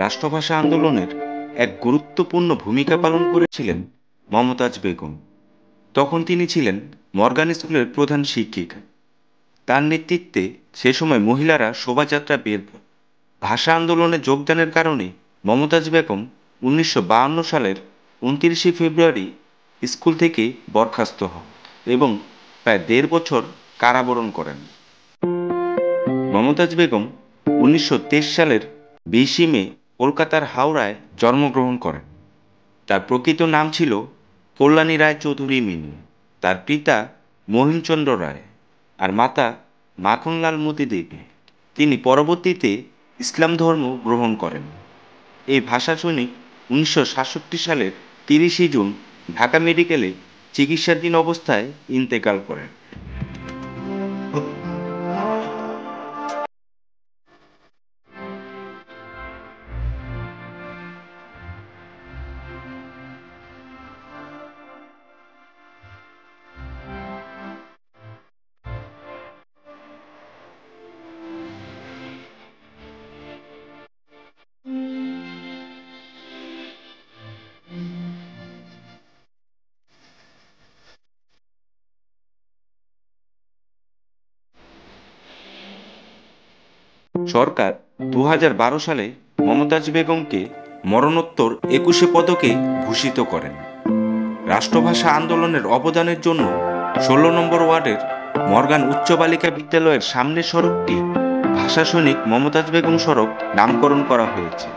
রাষ্ট্রভাষা আন্দোলনের এক গুরুত্বপূর্ণ ভূমিকা পালন করেছিলেন মমতাজ বেগম। তখন তিনি ছিলেন মর্গান স্কুলের প্রধান শিক্ষিকা। তার নেতৃত্বে সে সময় মহিলারা শোভাযাত্রা বের করে। ভাষা আন্দোলনে যোগদানের কারণে মমতাজ বেগম 1952 সালের 29শে ফেব্রুয়ারি স্কুল থেকে বরখাস্ত হন এবং প্রায় 1.5 বছর কারাবরণ করেন। মমতাজ বেগম 1923 সালের 20 মে কলকাতার হাওড়ায় জন্মগ্রহণ করেন। তার প্রকৃত নাম ছিল কল্যাণী রায় চৌধুরী মিনি। তার পিতা মহিমচন্দ্র রায় আর মাতা মাখনলাল মতি দেবী। তিনি পরবর্তীতে ইসলাম ধর্ম গ্রহণ করেন। এই ভাষা সৈনিক 1967 সালের 30 জুন ঢাকা মেডিকেলে চিকিৎসাধীন অবস্থায় ইন্তেকাল করেন। সরকার 2012 সালে মমতাজ বেগমকে মরণোত্তর 21শে পদকে ভূষিত করেন। রাষ্ট্রভাষা আন্দোলনের অবদানের জন্য 16 নম্বর ওয়ার্ডের মর্গান উচ্চ বালিকা বিদ্যালয়ের সামনের সড়কটি ভাষা সৈনিক মমতাজ বেগম সড়ক নামকরণ করা হয়েছে।